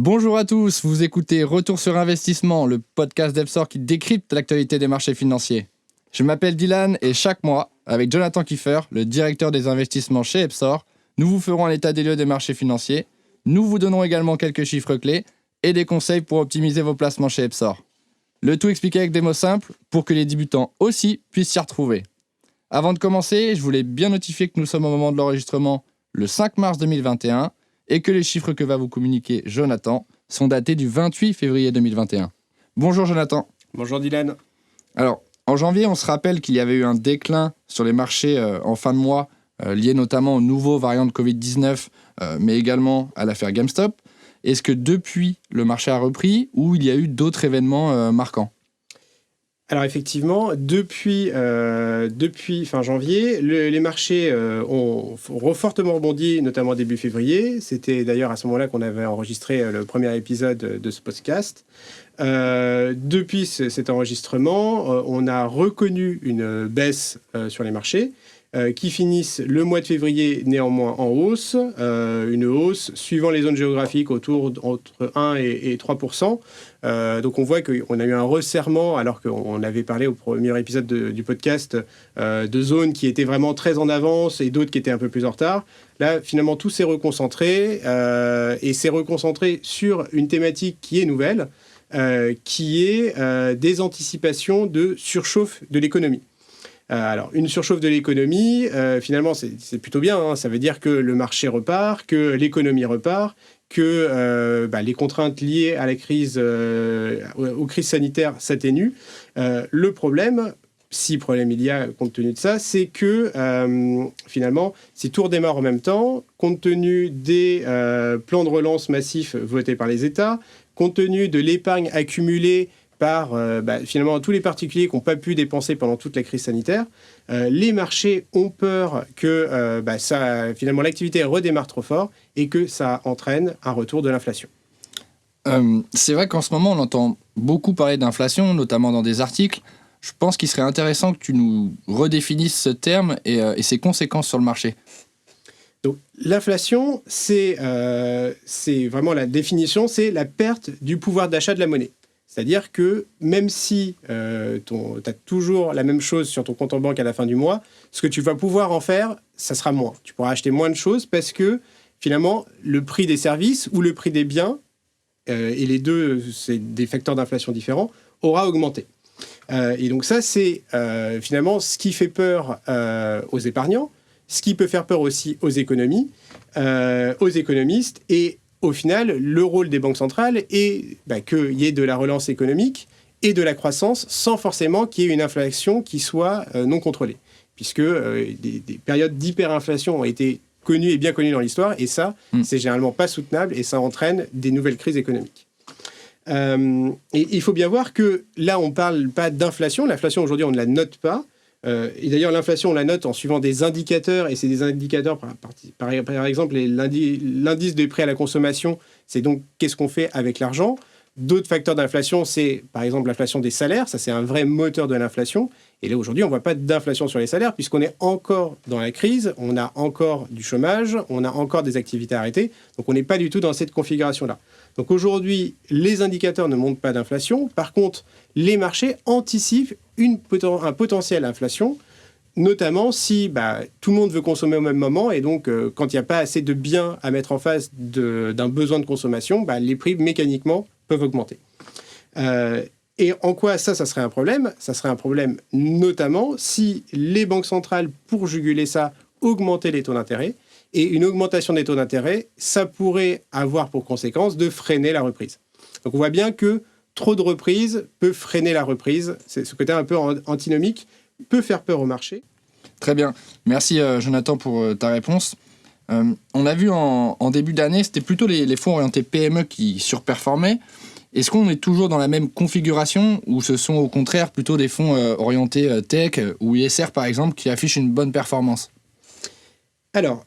Bonjour à tous, vous écoutez Retour sur investissement, le podcast d'Epsor qui décrypte l'actualité des marchés financiers. Je m'appelle Dylan et chaque mois, avec Jonathan Kiefer, le directeur des investissements chez Epsor, nous vous ferons un état des lieux des marchés financiers. Nous vous donnons également quelques chiffres clés et des conseils pour optimiser vos placements chez Epsor. Le tout expliqué avec des mots simples pour que les débutants aussi puissent s'y retrouver. Avant de commencer, je voulais bien notifier que nous sommes au moment de l'enregistrement le 5 mars 2021 et que les chiffres que va vous communiquer Jonathan sont datés du 28 février 2021. Bonjour Jonathan. Bonjour Dylan. Alors, en janvier, on se rappelle qu'il y avait eu un déclin sur les marchés en fin de mois, lié notamment aux nouveaux variants de Covid-19, mais également à l'affaire GameStop. Est-ce que depuis, le marché a repris ou il y a eu d'autres événements marquants ? Alors effectivement, depuis fin janvier, les marchés ont fortement rebondi, notamment début février. C'était d'ailleurs à ce moment-là qu'on avait enregistré le premier épisode de ce podcast. Depuis cet enregistrement, on a reconnu une baisse sur les marchés qui finissent le mois de février néanmoins en hausse, une hausse suivant les zones géographiques entre 1 et 3%. Donc on voit qu'on a eu un resserrement, alors qu'on avait parlé au premier épisode du podcast de zones qui étaient vraiment très en avance et d'autres qui étaient un peu plus en retard. Là, finalement, tout s'est reconcentré et s'est reconcentré sur une thématique qui est nouvelle, qui est des anticipations de surchauffe de l'économie. Alors, une surchauffe de l'économie, finalement, c'est plutôt bien. Hein. Ça veut dire que le marché repart, que l'économie repart, que les contraintes liées à la crise, aux crises sanitaires s'atténuent. Le problème, si problème il y a compte tenu de ça, c'est que finalement, si tout redémarre en même temps, compte tenu des plans de relance massifs votés par les États, compte tenu de l'épargne accumulée par finalement tous les particuliers qui n'ont pas pu dépenser pendant toute la crise sanitaire, les marchés ont peur que finalement l'activité redémarre trop fort et que ça entraîne un retour de l'inflation. C'est vrai qu'en ce moment, on entend beaucoup parler d'inflation, notamment dans des articles. Je pense qu'il serait intéressant que tu nous redéfinisses ce terme et ses conséquences sur le marché. Donc, l'inflation, c'est vraiment la définition, c'est la perte du pouvoir d'achat de la monnaie. C'est-à-dire que même si tu as toujours la même chose sur ton compte en banque à la fin du mois, ce que tu vas pouvoir en faire, ça sera moins. Tu pourras acheter moins de choses parce que finalement, le prix des services ou le prix des biens, et les deux, c'est des facteurs d'inflation différents, aura augmenté. Et donc ça, c'est finalement ce qui fait peur aux épargnants, ce qui peut faire peur aussi aux économies, aux économistes, et au final, le rôle des banques centrales est qu'il y ait de la relance économique et de la croissance sans forcément qu'il y ait une inflation qui soit non contrôlée. Puisque des périodes d'hyperinflation ont été connues et bien connues dans l'histoire, et ça, c'est généralement pas soutenable et ça entraîne des nouvelles crises économiques. Et il faut bien voir que là, on ne parle pas d'inflation. L'inflation, aujourd'hui, on ne la note pas. Et d'ailleurs, l'inflation, on la note en suivant des indicateurs, et c'est des indicateurs, par exemple, l'indice des prix à la consommation, c'est donc qu'est-ce qu'on fait avec l'argent. D'autres facteurs d'inflation, c'est par exemple l'inflation des salaires, ça c'est un vrai moteur de l'inflation. Et là, aujourd'hui, on ne voit pas d'inflation sur les salaires, puisqu'on est encore dans la crise, on a encore du chômage, on a encore des activités arrêtées, donc on n'est pas du tout dans cette configuration-là. Donc aujourd'hui, les indicateurs ne montrent pas d'inflation. Par contre, les marchés anticipent un potentiel inflation, notamment si tout le monde veut consommer au même moment. Et donc, quand il n'y a pas assez de biens à mettre en face d'un besoin de consommation, les prix mécaniquement peuvent augmenter. Et en quoi ça serait un problème ? Ça serait un problème notamment si les banques centrales, pour juguler ça, augmentaient les taux d'intérêt. Et une augmentation des taux d'intérêt, ça pourrait avoir pour conséquence de freiner la reprise. Donc on voit bien que trop de reprise peut freiner la reprise. C'est ce côté un peu antinomique peut faire peur au marché. Très bien. Merci Jonathan pour ta réponse. On a vu en début d'année, c'était plutôt les fonds orientés PME qui surperformaient. Est-ce qu'on est toujours dans la même configuration ou ce sont au contraire plutôt des fonds orientés tech ou ISR par exemple qui affichent une bonne performance ? Alors,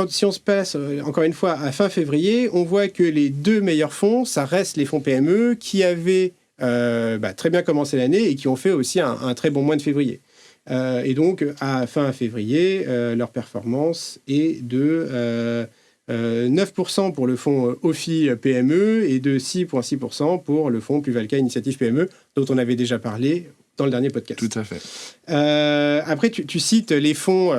si on se passe, encore une fois, à fin février, on voit que les deux meilleurs fonds, ça reste les fonds PME qui avaient très bien commencé l'année et qui ont fait aussi un très bon mois de février. Et donc, à fin février, leur performance est de 9% pour le fonds OFI PME et de 6,6% pour le fonds Plus-Valca Initiative PME, dont on avait déjà parlé dans le dernier podcast. Tout à fait. Après, tu cites les fonds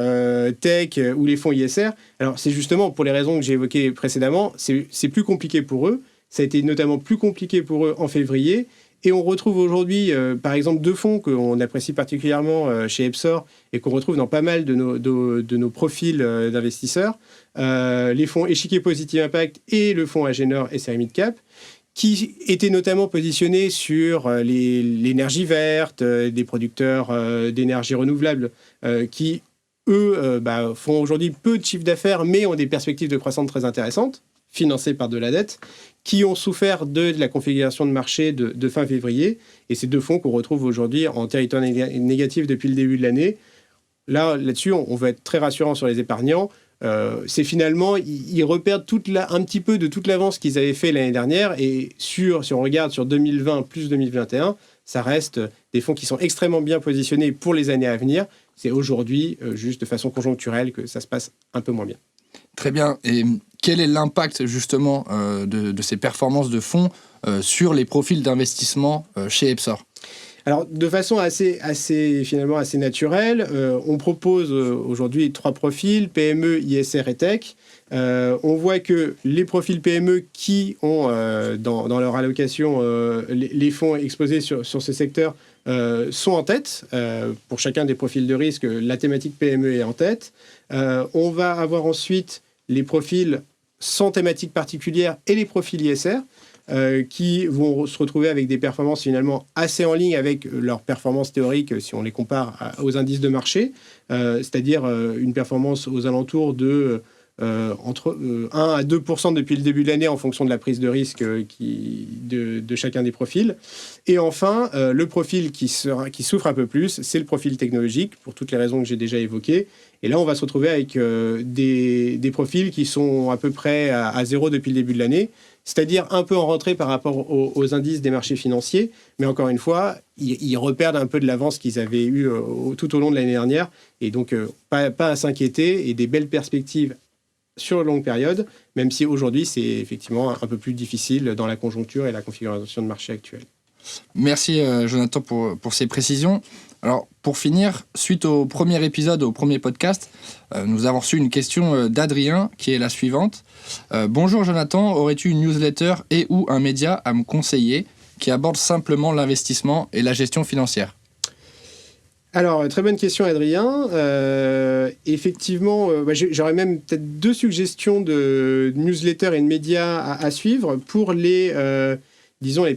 tech ou les fonds ISR. Alors, c'est justement pour les raisons que j'ai évoquées précédemment, c'est plus compliqué pour eux. Ça a été notamment plus compliqué pour eux en février. Et on retrouve aujourd'hui, par exemple, deux fonds qu'on apprécie particulièrement chez Epsor et qu'on retrouve dans pas mal de nos profils d'investisseurs. Les fonds Échiquier Positive Impact et le fonds Agenor SRI Midcap, qui étaient notamment positionnés sur l'énergie verte, des producteurs d'énergie renouvelable, qui, eux, font aujourd'hui peu de chiffre d'affaires, mais ont des perspectives de croissance très intéressantes, financées par de la dette, qui ont souffert de la configuration de marché de fin février. Et ces deux fonds qu'on retrouve aujourd'hui en territoire négatif depuis le début de l'année. Là-dessus, on veut être très rassurant sur les épargnants. C'est finalement, ils repèrent un petit peu de toute l'avance qu'ils avaient fait l'année dernière. Et si on regarde sur 2020 plus 2021, ça reste des fonds qui sont extrêmement bien positionnés pour les années à venir. C'est aujourd'hui, juste de façon conjoncturelle, que ça se passe un peu moins bien. Très bien. Et quel est l'impact justement de ces performances de fonds sur les profils d'investissement chez Epsor ? Alors, de façon assez naturelle, on propose aujourd'hui 3 profils, PME, ISR et Tech. On voit que les profils PME qui ont dans leur allocation les fonds exposés sur ce secteur sont en tête. Pour chacun des profils de risque, la thématique PME est en tête. On va avoir ensuite les profils sans thématique particulière et les profils ISR. Qui vont se retrouver avec des performances finalement assez en ligne avec leurs performances théoriques si on les compare aux indices de marché, c'est-à-dire une performance aux alentours de entre 1 à 2% depuis le début de l'année en fonction de la prise de risque de chacun des profils. Et enfin, le profil qui souffre un peu plus, c'est le profil technologique, pour toutes les raisons que j'ai déjà évoquées. Et là, on va se retrouver avec des profils qui sont à peu près à zéro depuis le début de l'année, c'est-à-dire un peu en retrait par rapport aux indices des marchés financiers. Mais encore une fois, ils reperdent un peu de l'avance qu'ils avaient eue tout au long de l'année dernière. Et donc, pas à s'inquiéter et des belles perspectives sur longue période, même si aujourd'hui, c'est effectivement un peu plus difficile dans la conjoncture et la configuration de marché actuelle. Merci Jonathan pour ces précisions. Alors pour finir, suite au premier épisode, au premier podcast, nous avons reçu une question d'Adrien qui est la suivante. Bonjour Jonathan, aurais-tu une newsletter et ou un média à me conseiller qui aborde simplement l'investissement et la gestion financière ? Alors, très bonne question, Adrien. Effectivement, j'aurais même peut-être 2 suggestions de newsletters et de médias à suivre pour les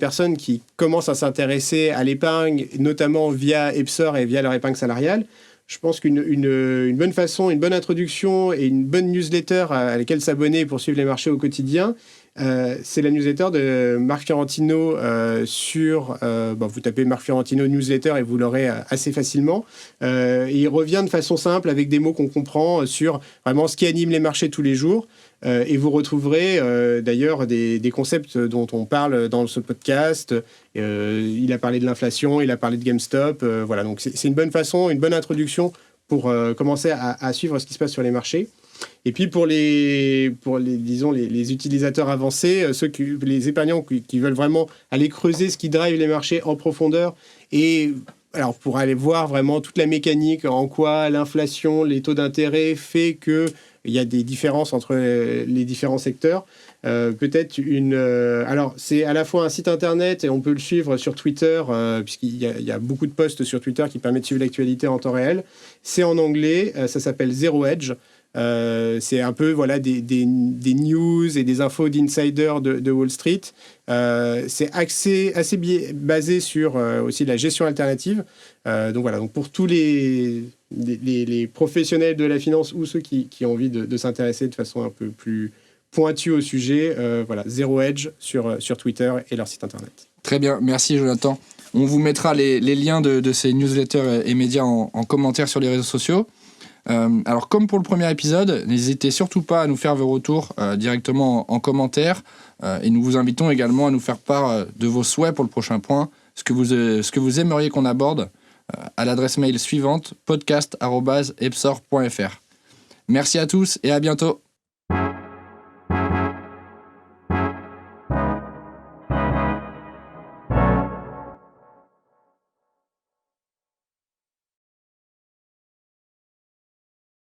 personnes qui commencent à s'intéresser à l'épargne, notamment via Epsor et via leur épargne salariale. Je pense qu'une bonne façon, une bonne introduction et une bonne newsletter à laquelle s'abonner pour suivre les marchés au quotidien, c'est la newsletter de Marc Fiorentino vous tapez Marc Fiorentino newsletter et vous l'aurez assez facilement. Il revient de façon simple avec des mots qu'on comprend sur vraiment ce qui anime les marchés tous les jours. Et vous retrouverez d'ailleurs des concepts dont on parle dans ce podcast. Il a parlé de l'inflation, il a parlé de GameStop. Voilà, donc c'est une bonne façon, une bonne introduction pour commencer à suivre ce qui se passe sur les marchés. Et puis pour les utilisateurs avancés, les épargnants qui veulent vraiment aller creuser ce qui drive les marchés en profondeur et alors pour aller voir vraiment toute la mécanique, en quoi l'inflation, les taux d'intérêt fait qu'il y a des différences entre les différents secteurs. Alors, c'est à la fois un site internet et on peut le suivre sur Twitter, puisqu'il y a beaucoup de posts sur Twitter qui permettent de suivre l'actualité en temps réel. C'est en anglais, ça s'appelle Zero Hedge. C'est un peu des news et des infos d'insiders de Wall Street. C'est assez basé sur aussi la gestion alternative. Donc pour tous les professionnels de la finance ou ceux qui ont envie de s'intéresser de façon un peu plus pointue au sujet, Zero Hedge sur Twitter et leur site internet. Très bien, merci Jonathan. On vous mettra les liens de ces newsletters et médias en commentaire sur les réseaux sociaux. Alors comme pour le premier épisode, n'hésitez surtout pas à nous faire vos retours directement en commentaire et nous vous invitons également à nous faire part de vos souhaits pour le prochain point, ce que vous aimeriez qu'on aborde à l'adresse mail suivante podcast@epsor.fr. Merci à tous et à bientôt.